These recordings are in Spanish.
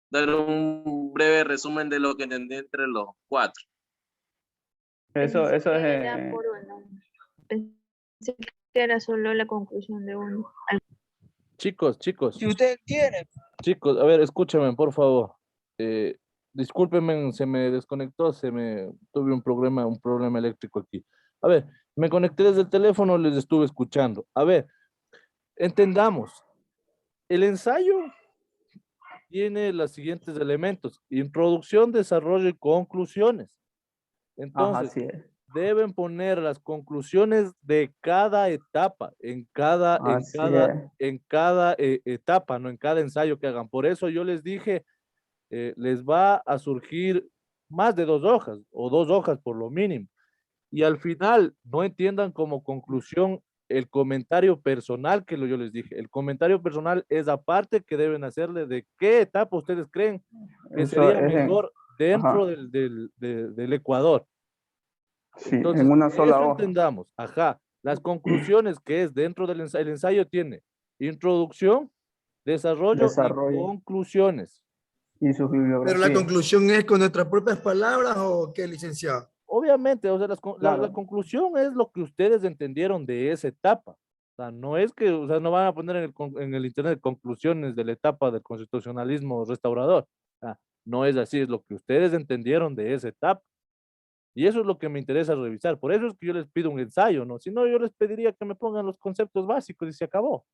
dar un breve resumen de lo que entendí entre los cuatro. Eso es... Era por uno. Pensé que era solo la conclusión de uno. Chicos, Si usted quiere. chicos, a ver, escúchame, por favor. Eh, Discúlpenme, se me desconectó, tuve un problema eléctrico aquí. A ver, me conecté desde el teléfono, les estuve escuchando. A ver, entendamos, el ensayo tiene los siguientes elementos: introducción, desarrollo y conclusiones. Ajá, Entonces, así es. deben poner las conclusiones de cada etapa, Así es. en cada etapa, no en cada ensayo que hagan. Por eso yo les dije, les va a surgir más de 2 hojas o 2 hojas por lo mínimo. Y al final no entiendan como conclusión el comentario personal que yo les dije. El comentario personal es aparte que deben hacerle de qué etapa ustedes creen que Eso sería es mejor dentro ajá. del Ecuador. Sí, en Entonces, una sola eso hoja. entendamos. Ajá. Las conclusiones que es dentro del ensayo, el ensayo tiene introducción, desarrollo y Desarrollo conclusiones. y su Pero la bibliografía. conclusión es con nuestras propias palabras o qué, licenciado. Obviamente, o sea, la Claro. conclusión es lo que ustedes entendieron de esa etapa. O sea, no es que, o sea, no van a poner en el internet conclusiones de la etapa del constitucionalismo restaurador. No es así, es lo que ustedes entendieron de esa etapa. Y eso es lo que me interesa revisar. Por eso es que yo les pido un ensayo, ¿no? Si no, yo les pediría que me pongan los conceptos básicos y se acabó.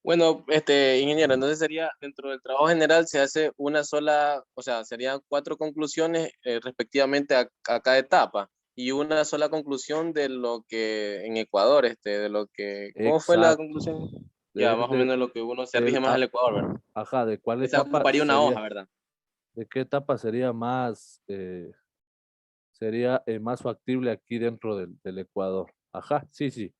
Bueno, ingeniero, entonces sería, dentro del trabajo general se hace una sola, o sea, serían 4 conclusiones respectivamente a cada etapa y una sola conclusión de lo que en Ecuador, de lo que, ¿cómo fue la Exacto. conclusión? Ya, De, más o de- menos lo que uno se rige del, más a- al Ecuador, ¿verdad? ajá, de cuál Esa etapa ocuparía una hoja, sería, ¿verdad? de qué etapa sería más factible aquí dentro del Ecuador. Ajá, sí, sí.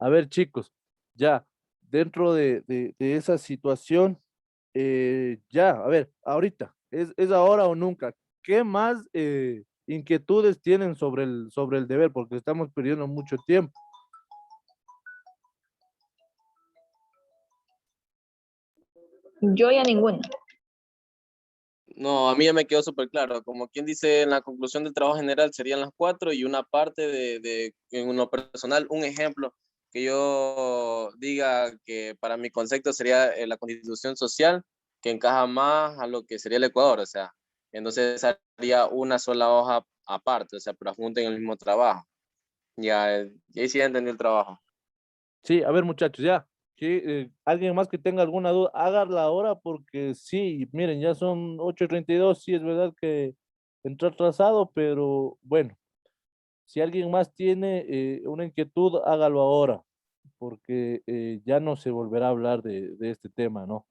A ver, chicos, ya, dentro de esa situación, ya, a ver, ahorita, es ahora o nunca. ¿Qué más inquietudes tienen sobre el deber? Porque estamos perdiendo mucho tiempo. Yo ya ninguna. No, a mí ya me quedó súper claro. Como quien dice, en la conclusión del trabajo general serían las 4 y una parte en lo personal, un ejemplo que yo diga que para mi concepto sería la constitución social, que encaja más a lo que sería el Ecuador, o sea, entonces haría una sola hoja aparte, o sea, pero junto en el mismo trabajo. Ya, ya sí entendí el trabajo. Sí, a ver, muchachos, ya. ¿Alguien más que tenga alguna duda? Háganla ahora porque sí, miren, ya son 8:32. Sí, es verdad que entró atrasado, pero bueno, si alguien más tiene una inquietud, hágalo ahora, porque ya no se volverá a hablar de este tema, ¿no?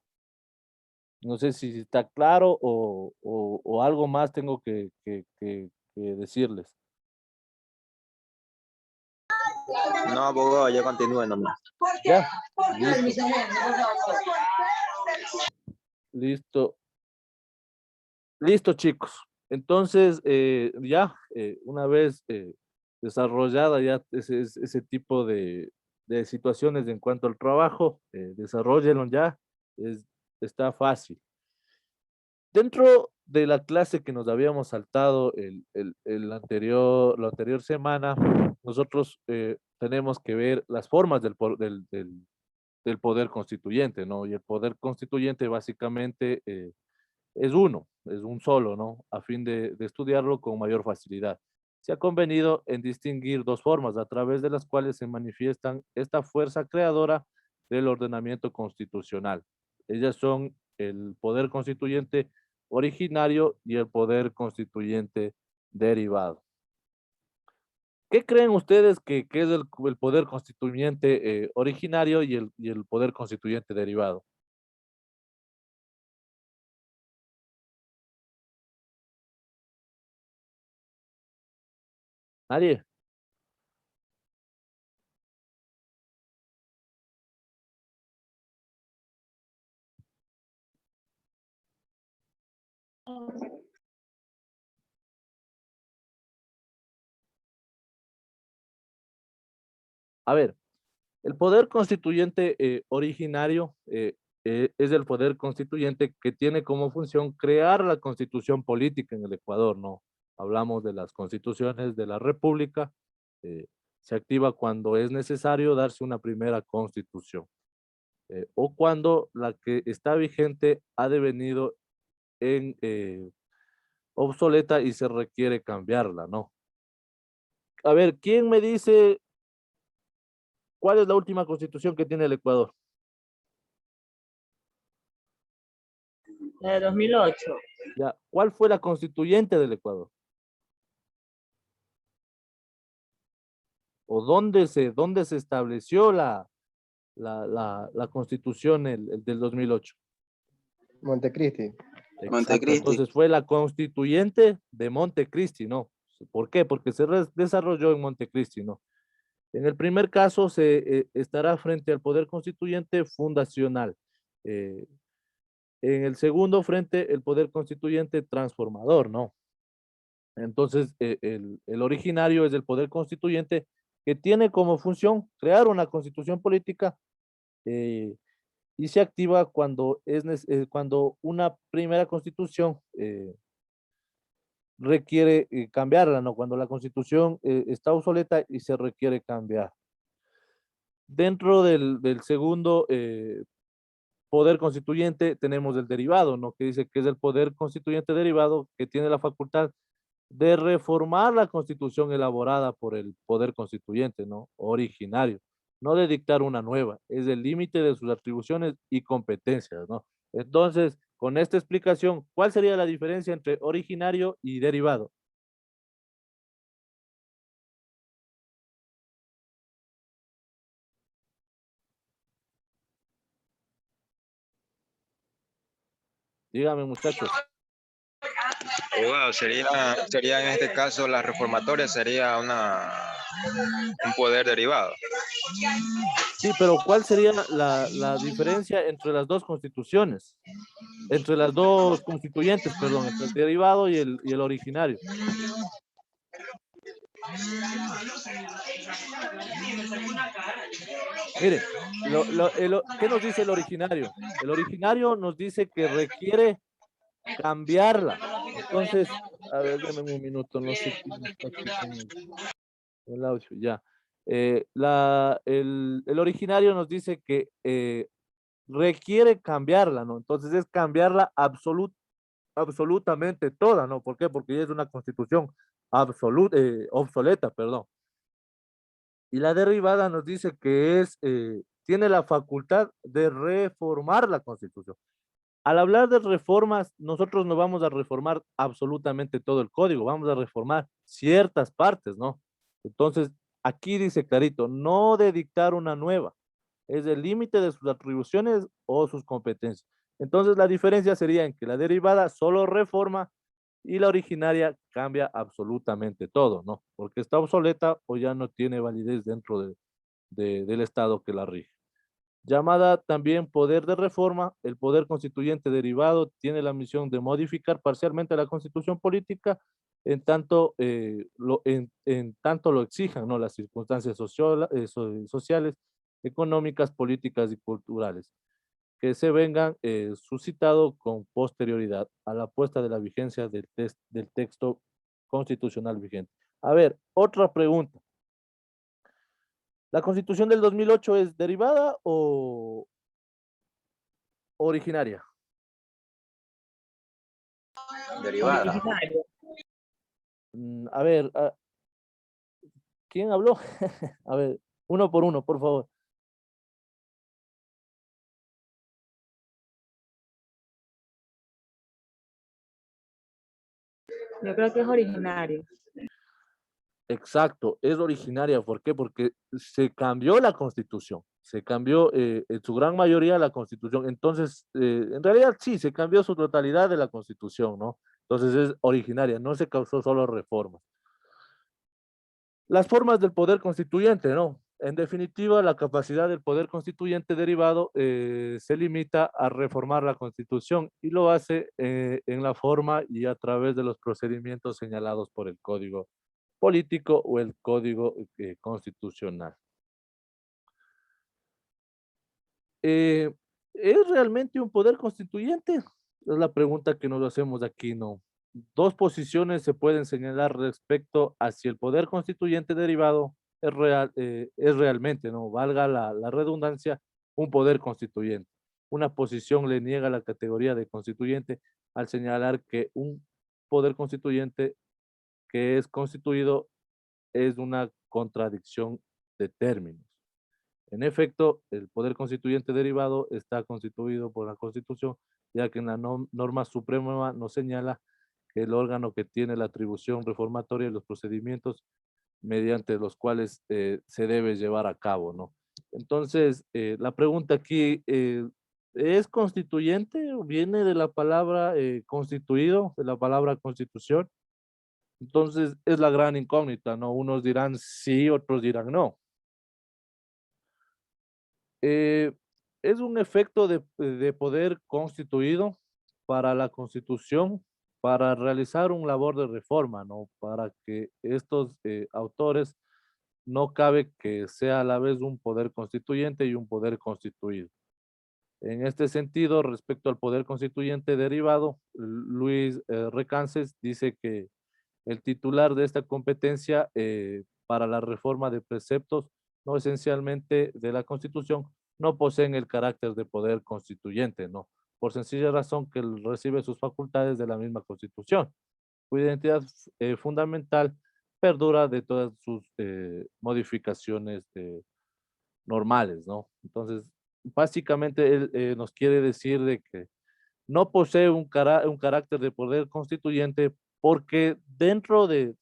No sé si está claro o algo más tengo que decirles. No, abogado, ya continúe nomás. Ya, listo, listo, listo, chicos. Entonces, ya, una vez desarrollada ya ese tipo de situaciones en cuanto al trabajo, desarrollenlo ya, es, está fácil. Dentro de la clase que nos habíamos saltado la anterior semana, nosotros tenemos que ver las formas del poder constituyente, ¿no? Y el poder constituyente básicamente es un solo, ¿no? A fin de estudiarlo con mayor facilidad. Se ha convenido en distinguir 2 formas a través de las cuales se manifiestan esta fuerza creadora del ordenamiento constitucional. Ellas son el poder constituyente originario y el poder constituyente derivado. ¿Qué creen ustedes que es el poder constituyente originario y el poder constituyente derivado? ¿Nadie? A ver, el poder constituyente originario es el poder constituyente que tiene como función crear la constitución política en el Ecuador, ¿no? Hablamos de las constituciones de la República, se activa cuando es necesario darse una primera constitución, o cuando la que está vigente ha devenido en obsoleta y se requiere cambiarla, ¿no? A ver, ¿quién me dice cuál es la última constitución que tiene el Ecuador? La de 2008. Ya, ¿cuál fue la constituyente del Ecuador? ¿O dónde se estableció la constitución del 2008? Montecristi. Exacto. Montecristi. Entonces fue la constituyente de Montecristi, ¿no? ¿Por qué? Porque se desarrolló en Montecristi, ¿no? En el primer caso se estará frente al poder constituyente fundacional. En el segundo frente el poder constituyente transformador, ¿no? Entonces el originario es el poder constituyente que tiene como función crear una constitución política, y se activa cuando cuando una primera constitución requiere cambiarla, ¿no? Cuando la constitución está obsoleta y se requiere cambiar. Dentro del segundo poder constituyente tenemos el derivado, ¿no? Que dice que es el poder constituyente derivado que tiene la facultad de reformar la constitución elaborada por el poder constituyente, ¿no? Originario, no de dictar una nueva, es el límite de sus atribuciones y competencias, ¿no? Entonces, con esta explicación, ¿cuál sería la diferencia entre originario y derivado? Dígame, muchachos. Abogado, sería en este caso la reformatoria, sería un poder derivado. Sí, pero ¿cuál sería la diferencia entre las dos constituciones? Entre las dos constituyentes, perdón, entre el derivado y el originario. Mire, ¿qué nos dice el originario? El originario nos dice que requiere cambiarla. Entonces, a ver, denme un minuto, no sé quién está aquí con el audio, ya. El originario nos dice que requiere cambiarla, ¿no? Entonces es cambiarla absolutamente toda, ¿no? ¿Por qué? Porque ya es una constitución obsoleta, perdón. Y la derivada nos dice que tiene la facultad de reformar la constitución. Al hablar de reformas, nosotros no vamos a reformar absolutamente todo el código, vamos a reformar ciertas partes, ¿no? Entonces, aquí dice clarito, no de dictar una nueva, es el límite de sus atribuciones o sus competencias. Entonces, la diferencia sería en que la derivada solo reforma y la originaria cambia absolutamente todo, ¿no? Porque está obsoleta o ya no tiene validez dentro del Estado que la rige. Llamada también poder de reforma, el poder constituyente derivado tiene la misión de modificar parcialmente la constitución política en tanto, en tanto lo exijan, ¿no? Las circunstancias sociales, económicas, políticas y culturales que se vengan suscitado con posterioridad a la puesta de la vigencia del texto constitucional vigente. A ver, otra pregunta. ¿La Constitución del 2008 es derivada o originaria? Derivada. Originario. A ver, ¿quién habló? A ver, uno por uno, por favor. Yo creo que es originario. Exacto, es originaria. ¿Por qué? Porque se cambió la Constitución. Se cambió en su gran mayoría la Constitución. Entonces, en realidad sí, se cambió su totalidad de la Constitución, ¿no? Entonces es originaria, no se causó solo reformas. Las formas del poder constituyente, ¿no? En definitiva, la capacidad del poder constituyente derivado se limita a reformar la Constitución y lo hace en la forma y a través de los procedimientos señalados por el Código Político o el Código Constitucional. ¿Es realmente un poder constituyente? Es la pregunta que nos hacemos aquí, ¿no? Dos posiciones se pueden señalar respecto a si el poder constituyente derivado es realmente, ¿no? Valga la redundancia, un poder constituyente. Una posición le niega la categoría de constituyente al señalar que un poder constituyente que es constituido es una contradicción de términos. En efecto, el poder constituyente derivado está constituido por la Constitución, ya que en la norma suprema nos señala que el órgano que tiene la atribución reformatoria y los procedimientos mediante los cuales se debe llevar a cabo, ¿no? Entonces, la pregunta aquí, ¿es constituyente o viene de la palabra constituido, de la palabra constitución? Entonces, es la gran incógnita, ¿no? Unos dirán sí, otros dirán no. Eh, es un efecto de poder constituido para la Constitución, para realizar un labor de reforma, ¿no? Para que estos autores no cabe que sea a la vez un poder constituyente y un poder constituido. En este sentido, respecto al poder constituyente derivado, Luis Recances dice que el titular de esta competencia para la reforma de preceptos, no esencialmente de la Constitución, no poseen el carácter de poder constituyente, ¿no? Por sencilla razón que él recibe sus facultades de la misma Constitución. Su identidad fundamental perdura de todas sus modificaciones normales, ¿no? Entonces, básicamente él nos quiere decir de que no posee un carácter de poder constituyente porque dentro de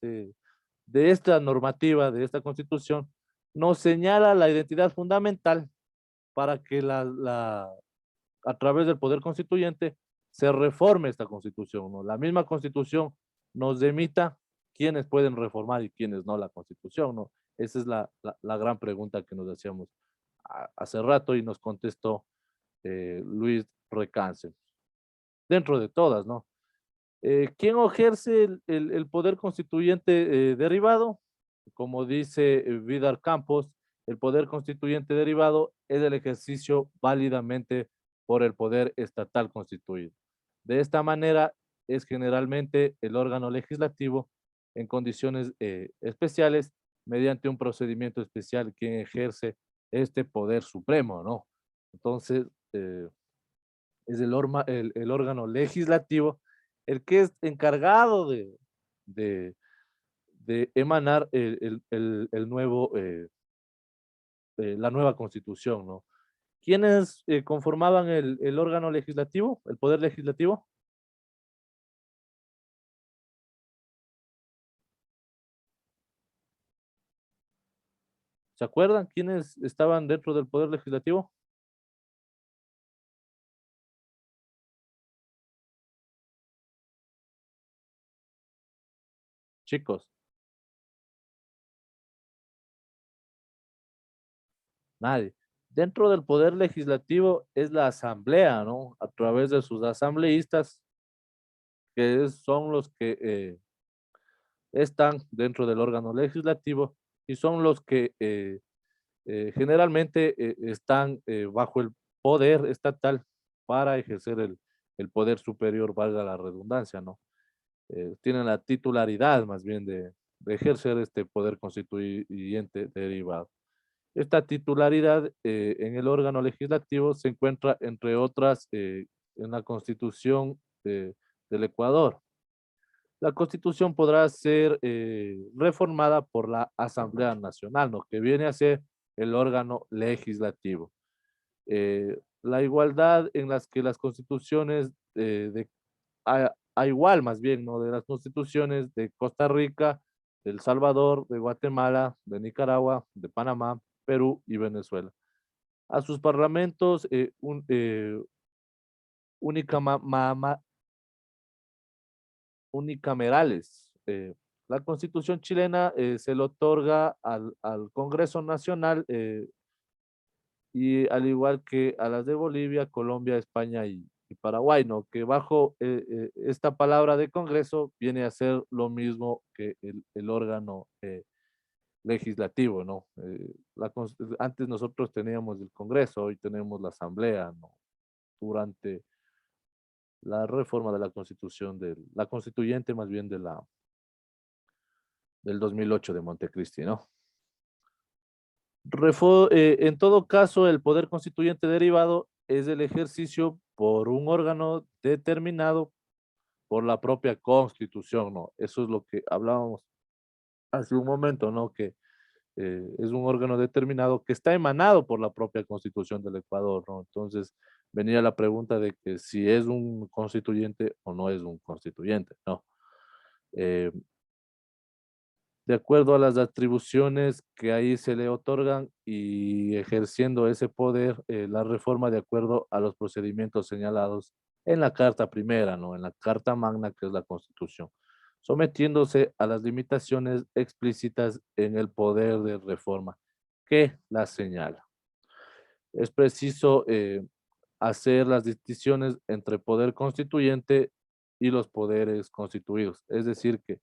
esta normativa, de esta constitución, nos señala la identidad fundamental para que a través del poder constituyente se reforme esta constitución, ¿no? La misma constitución nos demita quiénes pueden reformar y quiénes no la constitución, ¿no? Esa es la gran pregunta que nos hacíamos hace rato y nos contestó Luis Recance. Dentro de todas, ¿no? ¿Quién ejerce el poder constituyente derivado? Como dice Vidal Campos, el poder constituyente derivado es el ejercicio válidamente por el poder estatal constituido. De esta manera es generalmente el órgano legislativo en condiciones especiales mediante un procedimiento especial quien ejerce este poder supremo, ¿no? Entonces, es el órgano legislativo el que es encargado de, de emanar el nuevo, la nueva constitución, ¿no? ¿Quiénes conformaban el órgano legislativo, el poder legislativo? ¿Se acuerdan quiénes estaban dentro del poder legislativo? Chicos, nadie. Dentro del poder legislativo es la asamblea, ¿no? A través de sus asambleístas, son los que están dentro del órgano legislativo y son los que generalmente están bajo el poder estatal para ejercer el poder superior, valga la redundancia, ¿no? Tienen la titularidad más bien de ejercer este poder constituyente derivado. Esta titularidad en el órgano legislativo se encuentra, entre otras, en la Constitución del Ecuador. La Constitución podrá ser reformada por la Asamblea Nacional, ¿no? Que viene a ser el órgano legislativo. La igualdad en las que las constituciones a igual más bien, ¿no? De las constituciones de Costa Rica, de El Salvador, de Guatemala, de Nicaragua, de Panamá, Perú y Venezuela. A sus parlamentos unicamerales. La Constitución chilena se le otorga al Congreso Nacional y al igual que a las de Bolivia, Colombia, España y Paraguay, ¿no? Que bajo esta palabra de Congreso viene a ser lo mismo que el órgano legislativo, ¿no? Antes nosotros teníamos el Congreso, hoy tenemos la Asamblea, ¿no? durante la reforma de la Constitución, la constituyente más bien del 2008 de Montecristi, ¿no? En todo caso, el poder constituyente derivado es el ejercicio por un órgano determinado por la propia Constitución, ¿no? Eso es lo que hablábamos hace un momento, ¿no? Que es un órgano determinado que está emanado por la propia Constitución del Ecuador, ¿no? Entonces, venía la pregunta de que si es un constituyente o no es un constituyente, ¿no? Eh, de acuerdo a las atribuciones que ahí se le otorgan y ejerciendo ese poder, la reforma de acuerdo a los procedimientos señalados en la Carta Primera, ¿no? En la Carta Magna, que es la Constitución, sometiéndose a las limitaciones explícitas en el poder de reforma que la señala. Es preciso hacer las distinciones entre poder constituyente y los poderes constituidos, es decir, que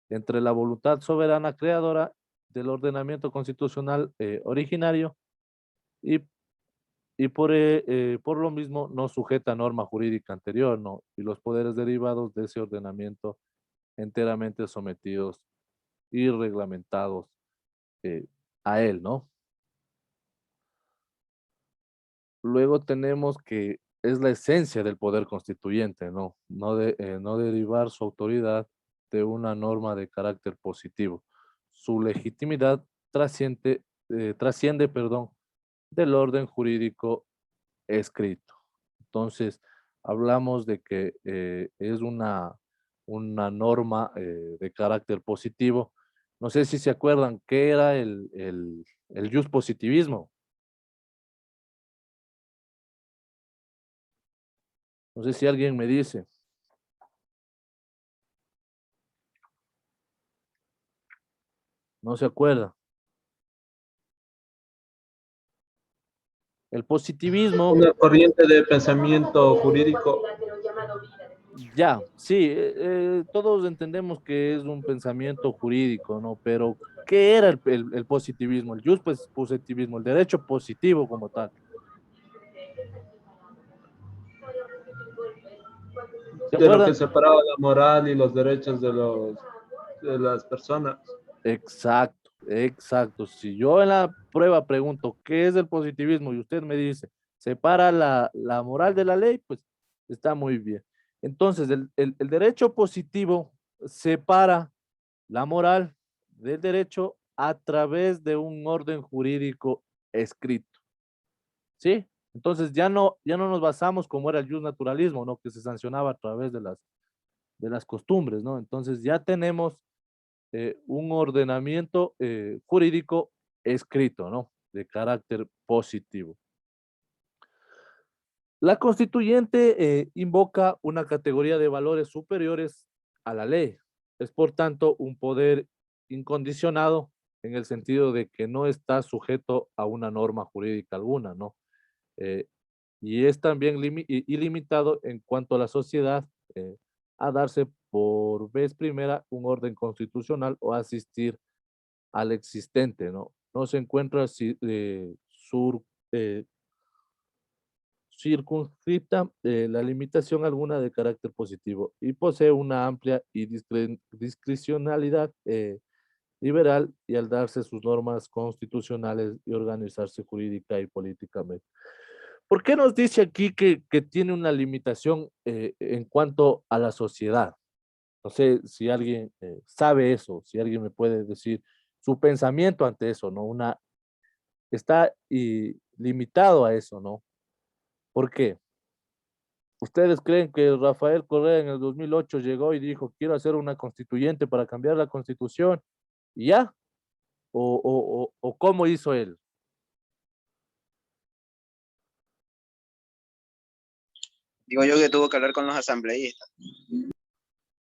entre la voluntad soberana creadora del ordenamiento constitucional originario y, por lo mismo no sujeta a norma jurídica anterior, ¿no? Y los poderes derivados de ese ordenamiento enteramente sometidos y reglamentados eh, a él, ¿no? Luego tenemos que es la esencia del poder constituyente, ¿no? No derivar su autoridad de una norma de carácter positivo. Su legitimidad trasciende, perdón, del orden jurídico escrito. Entonces, hablamos de que es una norma de carácter positivo. No sé si se acuerdan qué era el jus positivismo. No sé si alguien me dice. No se acuerda. El positivismo, Una corriente de pensamiento jurídico. ya, sí, todos entendemos que es un pensamiento jurídico, ¿no? Pero, ¿qué era el positivismo? El jus pues, positivismo, el derecho positivo como tal. ¿Se De lo que acuerdan? separaba la moral y los derechos de las personas. Exacto, exacto. Si yo en la prueba pregunto qué es el positivismo y usted me dice, separa la moral de la ley, pues está muy bien. Entonces, el derecho positivo separa la moral del derecho a través de un orden jurídico escrito, ¿sí? Entonces ya no nos basamos como era el naturalismo, ¿no? Que se sancionaba a través de las costumbres, ¿no? Entonces ya tenemos un ordenamiento jurídico escrito, ¿no? De carácter positivo. La constituyente invoca una categoría de valores superiores a la ley. Es por tanto un poder incondicionado en el sentido de que no está sujeto a una norma jurídica alguna, ¿no? Eh, y es también ilimitado en cuanto a la sociedad a darse por vez primera un orden constitucional o asistir al existente, ¿no? No se encuentra eh, circunscripta la limitación alguna de carácter positivo y posee una amplia y discrecionalidad liberal y al darse sus normas constitucionales y organizarse jurídica y políticamente. ¿Por qué nos dice aquí que tiene una limitación en cuanto a la sociedad? No sé si alguien sabe eso, si alguien me puede decir su pensamiento ante eso, ¿no? Está limitado a eso, ¿no? ¿Por qué? ¿Ustedes creen que Rafael Correa en el 2008 llegó y dijo, quiero hacer una constituyente para cambiar la constitución? ¿Y ya? ¿O cómo hizo él? Digo yo que tuvo que hablar con los asambleístas.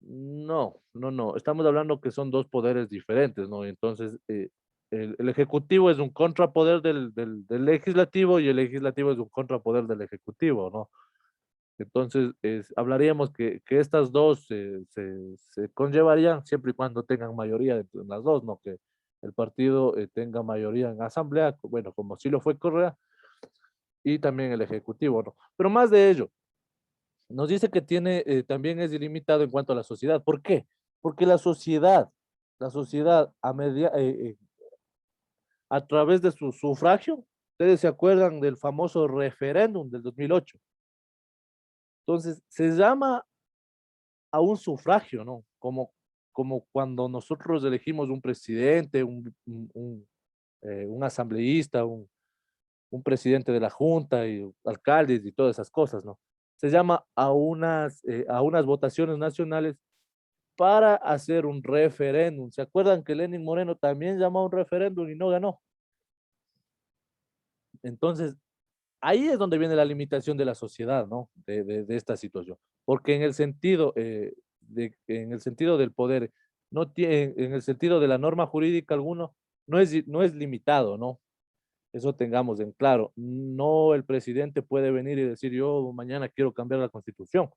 No, no, no. Estamos hablando que son dos poderes diferentes, ¿no? Entonces, el Ejecutivo es un contrapoder del Legislativo y el Legislativo es un contrapoder del Ejecutivo, ¿no? Entonces, hablaríamos que estas dos se conllevarían siempre y cuando tengan mayoría en las dos, ¿no? Que el partido tenga mayoría en asamblea, bueno, como sí lo fue Correa, y también el ejecutivo, ¿no? Pero más de ello, nos dice que tiene, también es ilimitado en cuanto a la sociedad. ¿Por qué? Porque la sociedad a través de su sufragio, ustedes se acuerdan del famoso referéndum del 2008. Entonces, se llama a un sufragio, ¿no? Como cuando nosotros elegimos un presidente, un asambleísta, un presidente de la junta y alcaldes y todas esas cosas, ¿no? Se llama a unas votaciones nacionales para hacer un referéndum. ¿Se acuerdan que Lenin Moreno también llamó a un referéndum y no ganó? Entonces, ahí es donde viene la limitación de la sociedad, ¿no? De esta situación. Porque en el sentido del poder, no tiene, en el sentido de la norma jurídica alguno, no es limitado, ¿no? Eso tengamos en claro. No el presidente puede venir y decir, yo mañana quiero cambiar la constitución.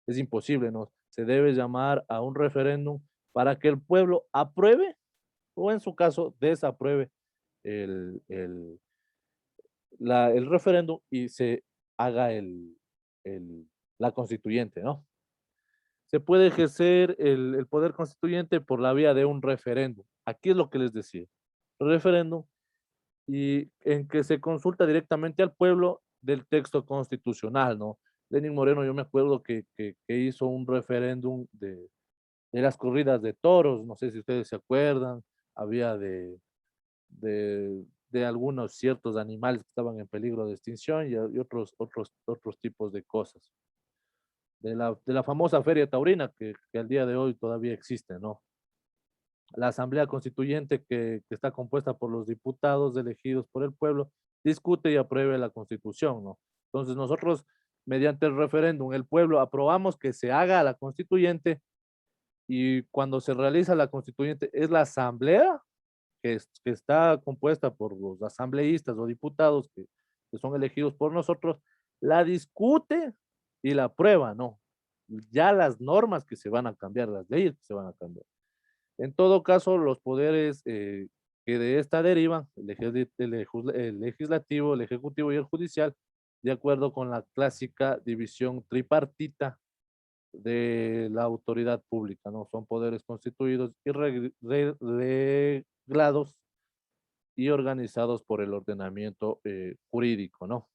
Es imposible, ¿no? Se debe llamar a un referéndum para que el pueblo apruebe o en su caso desapruebe el, el, el referéndum y se haga el, la constituyente, ¿no? Se puede ejercer el poder constituyente por la vía de un referéndum. Aquí es lo que les decía. Referéndum y en que se consulta directamente al pueblo del texto constitucional, ¿no? Lenin Moreno, yo me acuerdo que hizo un referéndum de las corridas de toros, no sé si ustedes se acuerdan, había de algunos ciertos animales que estaban en peligro de extinción y otros tipos de cosas. De la famosa feria taurina que al día de hoy todavía existe, ¿no? La Asamblea Constituyente que está compuesta por los diputados elegidos por el pueblo, discute y apruebe la Constitución, ¿no? Entonces nosotros, mediante el referéndum, el pueblo aprobamos que se haga la Constituyente y cuando se realiza la Constituyente es la Asamblea que está compuesta por los asambleístas o diputados que son elegidos por nosotros, la discute y la aprueba, ¿no? Ya las normas que se van a cambiar, las leyes que se van a cambiar. En todo caso, los poderes que de esta derivan, el legislativo, el ejecutivo y el judicial, de acuerdo con la clásica división tripartita de la autoridad pública, ¿no? Son poderes constituidos y reglados y organizados por el ordenamiento jurídico, ¿no?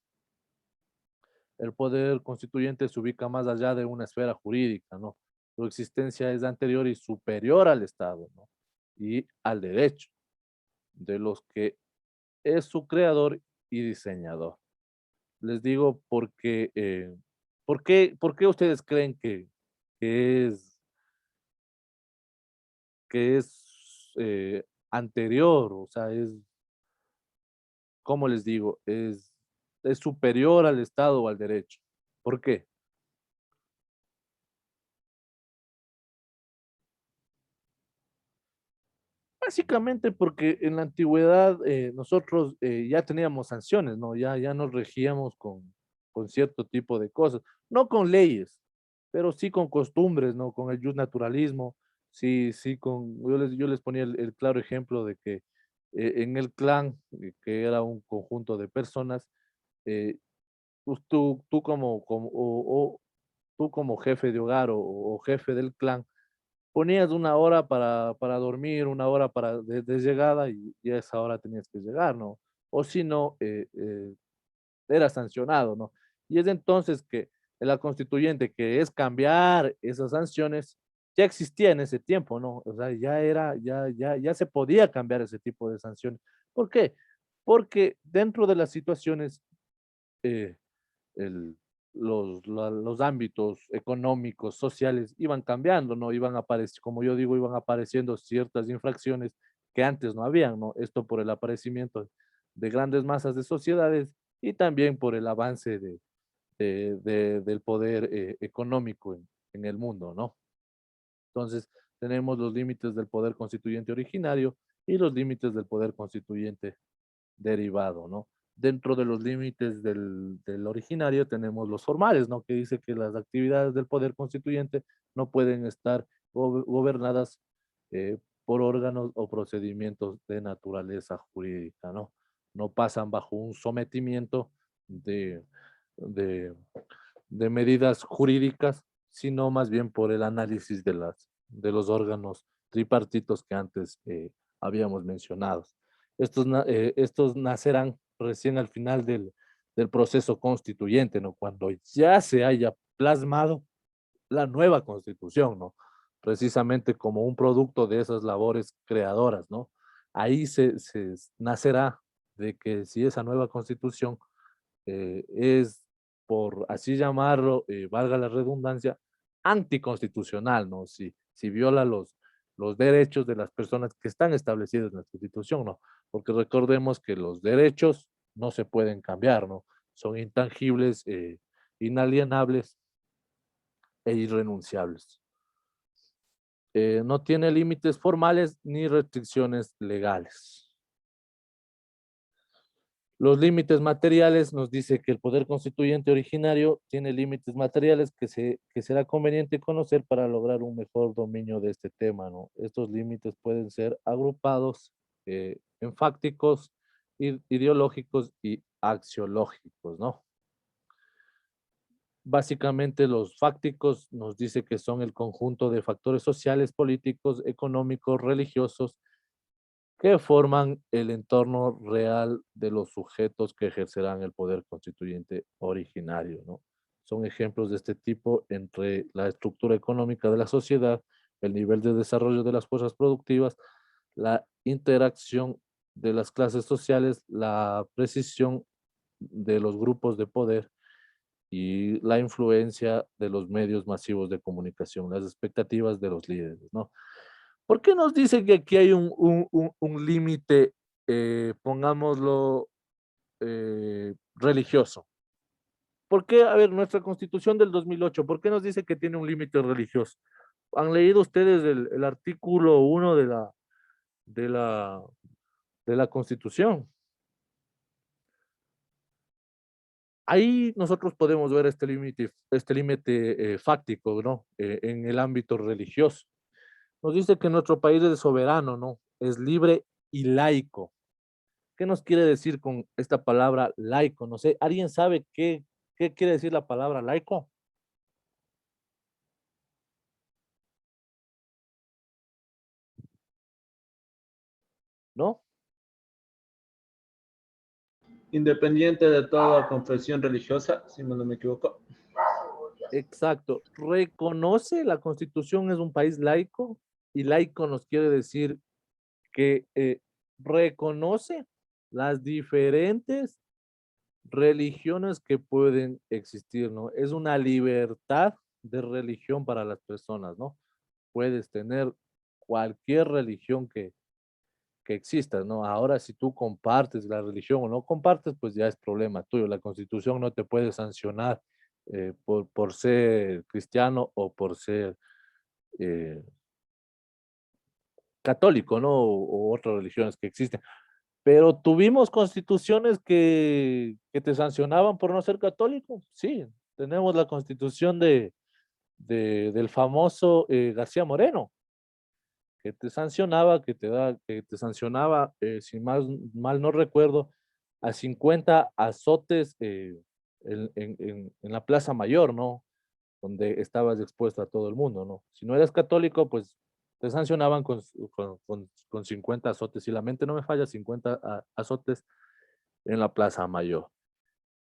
El poder constituyente se ubica más allá de una esfera jurídica, ¿no? Su existencia es anterior y superior al Estado, ¿no? Y al derecho, de los que es su creador y diseñador. Les digo porque, por qué ustedes creen que es, que es anterior? O sea, ¿cómo les digo? Es superior al Estado o al derecho. ¿Por qué? Básicamente porque en la antigüedad nosotros ya teníamos sanciones, ¿no? Ya nos regíamos con cierto tipo de cosas, no con leyes, pero sí con costumbres, ¿no? Con el naturalismo, sí, yo les ponía el claro ejemplo de que en el clan, que era un conjunto de personas, eh, pues tú tú como jefe de hogar o jefe del clan, ponías una hora para dormir, una hora de llegada y a esa hora tenías que llegar, ¿no? O si no, era sancionado, ¿no? Y es entonces que la constituyente, que es cambiar esas sanciones, ya existía en ese tiempo, ¿no? O sea, ya se podía cambiar ese tipo de sanciones. ¿Por qué? Porque dentro de las situaciones eh, el, los ámbitos económicos, sociales, iban cambiando, ¿no? Iban apareciendo, como yo digo, iban apareciendo ciertas infracciones que antes no habían, ¿no? Esto por el aparecimiento de grandes masas de sociedades y también por el avance del poder económico en el mundo, ¿no? Entonces, tenemos los límites del poder constituyente originario y los límites del poder constituyente derivado, ¿no? Dentro de los límites del originario tenemos los formales, ¿no? Que dice que las actividades del poder constituyente no pueden estar gobernadas por órganos o procedimientos de naturaleza jurídica, ¿no? No pasan bajo un sometimiento de, de, de medidas jurídicas, sino más bien por el análisis de los órganos tripartitos que antes habíamos mencionado. Estos nacerán recién al final del proceso constituyente, ¿no? Cuando ya se haya plasmado la nueva constitución, ¿no? Precisamente como un producto de esas labores creadoras, ¿no? Ahí se nacerá de que si esa nueva constitución es, por así llamarlo, valga la redundancia, anticonstitucional, ¿no? Si viola los derechos de las personas que están establecidos en la Constitución, ¿no? Porque recordemos que los derechos no se pueden cambiar, ¿no? Son intangibles, inalienables e irrenunciables. No tiene límites formales ni restricciones legales. Los límites materiales nos dice que el poder constituyente originario tiene límites materiales que será conveniente conocer para lograr un mejor dominio de este tema, ¿no? Estos límites pueden ser agrupados en fácticos, ideológicos y axiológicos, ¿no? Básicamente los fácticos nos dice que son el conjunto de factores sociales, políticos, económicos, religiosos, que forman el entorno real de los sujetos que ejercerán el poder constituyente originario, ¿no? Son ejemplos de este tipo entre la estructura económica de la sociedad, el nivel de desarrollo de las fuerzas productivas, la interacción de las clases sociales, la precisión de los grupos de poder y la influencia de los medios masivos de comunicación, las expectativas de los líderes, ¿no? ¿Por qué nos dice que aquí hay un límite, pongámoslo, religioso? ¿Por qué? A ver, nuestra Constitución del 2008, ¿por qué nos dice que tiene un límite religioso? ¿Han leído ustedes el artículo 1 de la, de la Constitución? Ahí nosotros podemos ver este límite fáctico, ¿no? En el ámbito religioso. Nos dice que nuestro país es soberano, ¿no? Es libre y laico. ¿Qué nos quiere decir con esta palabra laico? No sé, ¿alguien sabe qué quiere decir la palabra laico? ¿No? Independiente de toda confesión religiosa, si no me equivoco. Exacto. Reconoce, la Constitución es un país laico y laico nos quiere decir que reconoce las diferentes religiones que pueden existir, ¿no? Es una libertad de religión para las personas, ¿no? Puedes tener cualquier religión que exista, ¿no? Ahora, si tú compartes la religión o no compartes, pues ya es problema tuyo. La Constitución no te puede sancionar por ser cristiano o por ser eh, católico, ¿no? O otras religiones que existen. Pero tuvimos constituciones que te sancionaban por no ser católico. Sí, tenemos la constitución del famoso García Moreno, que te sancionaba, que te sancionaba, si mal no recuerdo, a 50 azotes en la Plaza Mayor, ¿no? Donde estabas expuesto a todo el mundo, ¿no? Si no eras católico, pues te sancionaban con 50 azotes. Si la mente no me falla, 50 azotes en la Plaza Mayor.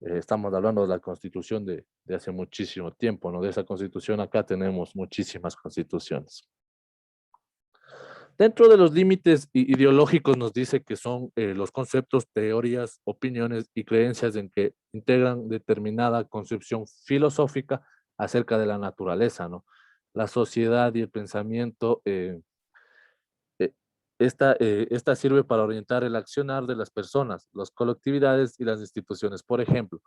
Estamos hablando de la constitución de hace muchísimo tiempo, ¿no? De esa constitución acá tenemos muchísimas constituciones. Dentro de los límites ideológicos nos dice que son los conceptos, teorías, opiniones y creencias en que integran determinada concepción filosófica acerca de la naturaleza, ¿no? La sociedad y el pensamiento, eh, esta sirve para orientar el accionar de las personas, las colectividades y las instituciones. Por ejemplo,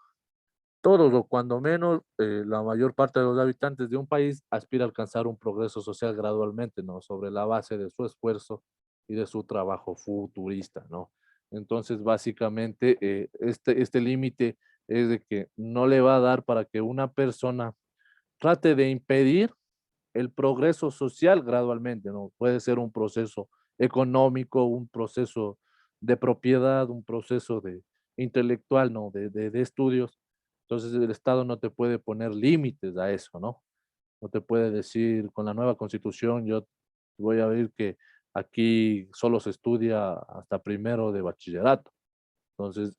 todos o cuando menos la mayor parte de los habitantes de un país aspira a alcanzar un progreso social gradualmente, ¿no? Sobre la base de su esfuerzo y de su trabajo futurista, ¿no? Entonces, básicamente, este límite es de que no le va a dar para que una persona trate de impedir el progreso social gradualmente, ¿no? Puede ser un proceso económico, un proceso de propiedad, un proceso intelectual, ¿no? De estudios. Entonces el Estado no te puede poner límites a eso, ¿no? No te puede decir, con la nueva constitución, yo voy a ver que aquí solo se estudia hasta primero de bachillerato. Entonces,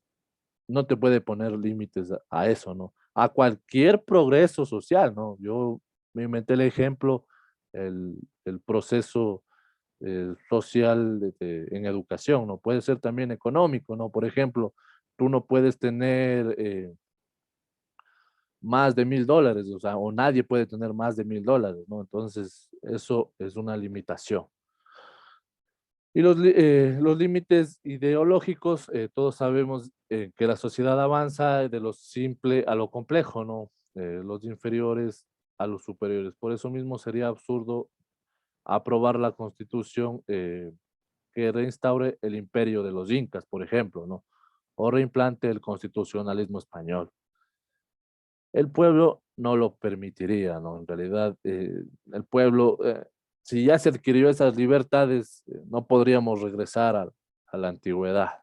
no te puede poner límites a eso, ¿no? A cualquier progreso social, ¿no? Yo me inventé el ejemplo, el proceso social en educación, ¿no? Puede ser también económico, ¿no? Por ejemplo, tú no puedes tener más de $1,000, o sea, o nadie puede tener más de $1,000, ¿no? Entonces, eso es una limitación. Y los límites ideológicos, todos sabemos que la sociedad avanza de lo simple a lo complejo, ¿no? Los inferiores a los superiores. Por eso mismo sería absurdo aprobar la constitución que reinstaure el imperio de los incas, por ejemplo, ¿no? O reimplante el constitucionalismo español. El pueblo no lo permitiría, ¿no? En realidad, el pueblo, si ya se adquirió esas libertades, no podríamos regresar a la antigüedad.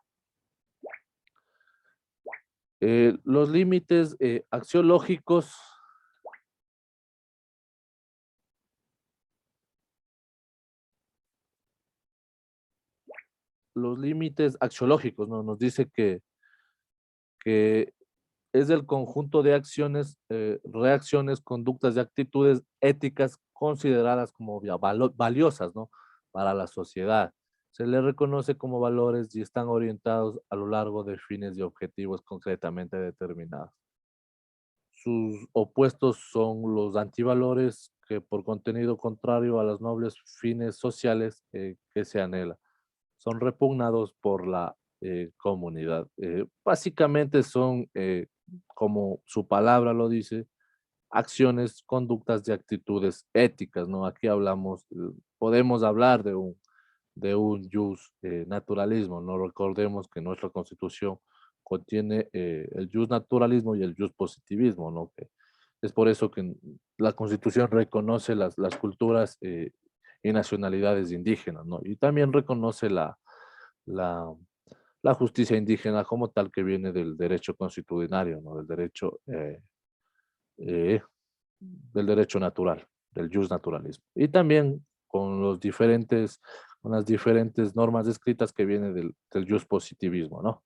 Los límites axiológicos, ¿no? Nos dice que es el conjunto de acciones, reacciones, conductas y actitudes éticas consideradas como valiosas, ¿no? Para la sociedad. Se les reconoce como valores y están orientados a lo largo de fines y objetivos concretamente determinados. Sus opuestos son los antivalores, que por contenido contrario a los nobles fines sociales que se anhela, son repugnados por la comunidad. Básicamente son, como su palabra lo dice, acciones, conductas y actitudes éticas, ¿no? Aquí hablamos, podemos hablar de un jus naturalismo, ¿no? Recordemos que nuestra constitución contiene el jus naturalismo y el jus positivismo, ¿no? Que es por eso que la constitución reconoce las culturas y nacionalidades indígenas, ¿no? Y también reconoce la, la justicia indígena como tal, que viene del derecho constitucionario, ¿no? Eh, del derecho natural, del jus naturalismo. Y también con las diferentes normas escritas que vienen del jus positivismo, ¿no?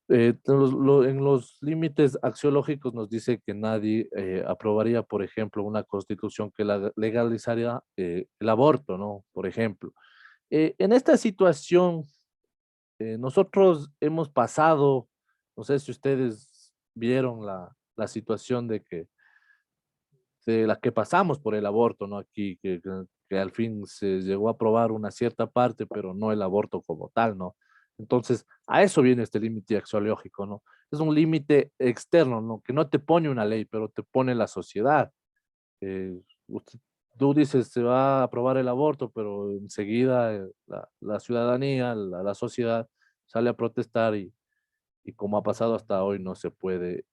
En los límites axiológicos nos dice que nadie aprobaría, por ejemplo, una constitución que legalizaría el aborto, ¿no? Por ejemplo. En esta situación, nosotros hemos pasado, no sé si ustedes vieron la situación de la que pasamos por el aborto, ¿no? Aquí, que al fin se llegó a aprobar una cierta parte, pero no el aborto como tal, ¿no? Entonces, a eso viene este límite axiológico, ¿no? Es un límite externo, ¿no? Que no te pone una ley, pero te pone la sociedad. Tú dices, se va a aprobar el aborto, pero enseguida la ciudadanía, la sociedad sale a protestar y como ha pasado hasta hoy, no se puede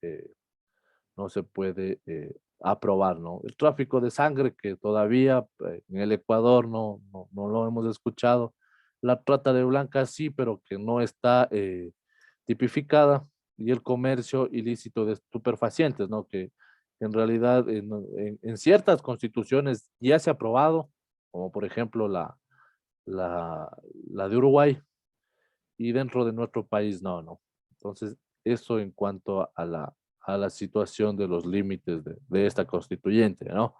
aprobar, ¿no? El tráfico de sangre, que todavía en el Ecuador no lo hemos escuchado. La trata de blancas sí, pero que no está tipificada. Y el comercio ilícito de estupefacientes, ¿no? Que en realidad en ciertas constituciones ya se ha aprobado, como por ejemplo la, la de Uruguay, y dentro de nuestro país no. Entonces, eso en cuanto a la situación de los límites de esta constituyente, ¿no?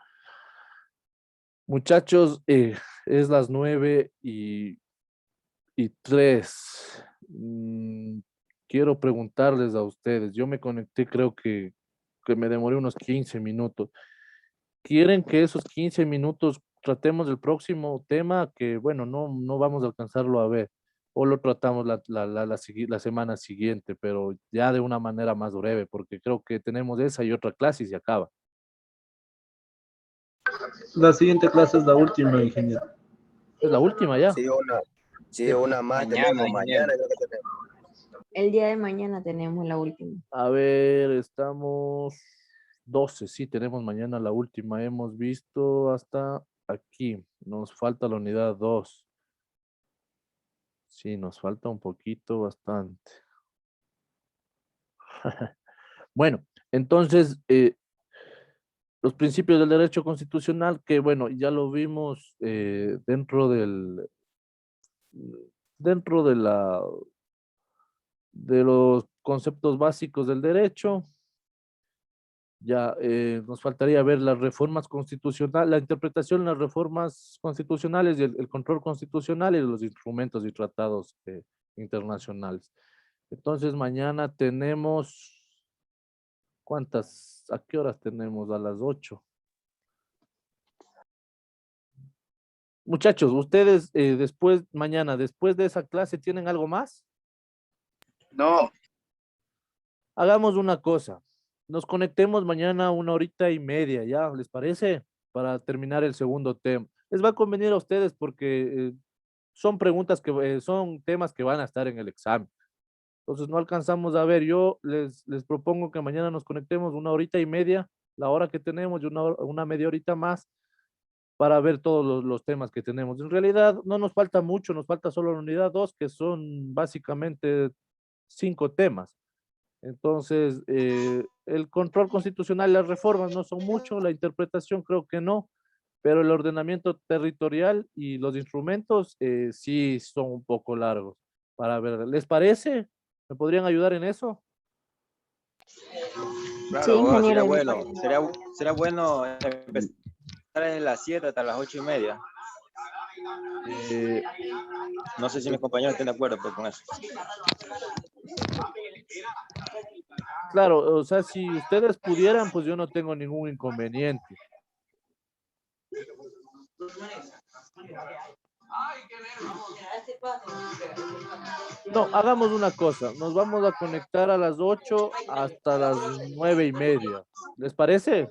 Muchachos, es las 9:03. Quiero preguntarles a ustedes, yo me conecté, creo que me demoré unos 15 minutos. ¿Quieren que esos 15 minutos tratemos el próximo tema que, bueno, no vamos a alcanzarlo a ver? O lo tratamos la semana siguiente, pero ya de una manera más breve, porque creo que tenemos esa y otra clase y se acaba. La siguiente clase es la última, ingeniero. Es la última ya. Sí, una más tenemos mañana. Creo que tenemos. El día de mañana tenemos la última. A ver, estamos 12, sí, tenemos mañana la última. Hemos visto hasta aquí. Nos falta la unidad 2. Sí, nos falta un poquito, bastante. Bueno, entonces, los principios del derecho constitucional, que bueno, ya lo vimos dentro de los conceptos básicos del derecho. Ya nos faltaría ver las reformas constitucionales, la interpretación de las reformas constitucionales y el control constitucional y los instrumentos y tratados internacionales. Entonces, mañana tenemos, ¿a qué horas tenemos? A las 8. Muchachos, ustedes mañana, después de esa clase, ¿tienen algo más? No, Hagamos una cosa. Nos conectemos mañana 1 horita y media, ¿ya? ¿Les parece? Para terminar el segundo tema. Les va a convenir a ustedes porque son preguntas son temas que van a estar en el examen. Entonces no alcanzamos a ver. Yo les propongo que mañana nos conectemos 1 horita y media, la hora que tenemos, y una media horita más para ver todos los temas que tenemos. En realidad no nos falta mucho, nos falta solo la unidad 2, que son básicamente 5 temas. Entonces, el control constitucional y las reformas no son mucho, la interpretación creo que no, pero el ordenamiento territorial y los instrumentos sí son un poco largos para ver. ¿Les parece? ¿Me podrían ayudar en eso? Claro, Sí, abogado, sería ingeniero. bueno. Sería bueno empezar en las 7 hasta las 8:30. Eh, No sé si mis compañeros estén de acuerdo pues, con eso. claro, o sea, si ustedes pudieran, pues yo no tengo ningún inconveniente. No, hagamos una cosa, nos vamos a conectar a las 8 hasta las 9:30. ¿Les parece?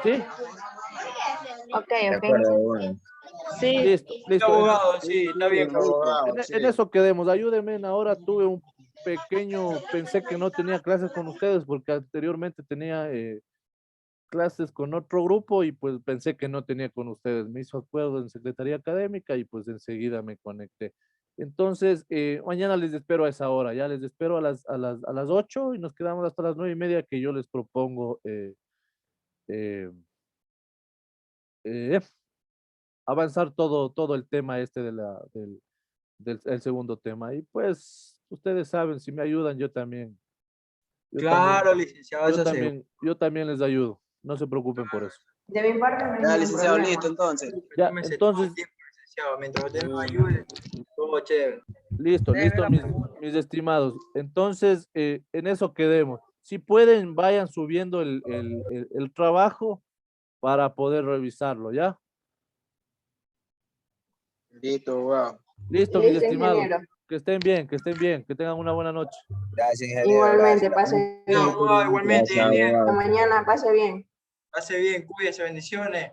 ¿Sí? Ok, De ok. acuerdo, abogado. Sí, Listo, listo. Abogado, sí, está bien. abogado, sí. En eso quedemos. Ayúdenme. Ahora pensé que no tenía clases con ustedes porque anteriormente tenía clases con otro grupo y pues pensé que no tenía con ustedes. Me hizo acuerdo en Secretaría Académica y pues enseguida me conecté. Entonces, mañana les espero a esa hora, ya les espero a las 8 y nos quedamos hasta las 9:30 que yo les propongo eh, eh, avanzar todo el tema este del segundo tema. Y pues, ustedes saben, si me ayudan, Claro, licenciado, eso sí. yo también les ayudo. No se preocupen por eso. De mi parte no hay Ya, ningún licenciado, problema. listo, entonces. Ya, Tómese todo el entonces, tiempo, licenciado. Mientras usted nos ayude, todo chévere. listo, mis estimados. Entonces, en eso quedemos. Si pueden, vayan subiendo el trabajo para poder revisarlo, ¿ya? Listo, abogado. Listo, mis Listo, estimados. ingeniero. Que estén bien, que tengan una buena noche. Gracias, ingeniero. Igualmente, Gracias. pase No, bien. abogado, igualmente, Gracias, bien. abogado. Hasta mañana, pase bien. Pase bien, cuídese, bendiciones.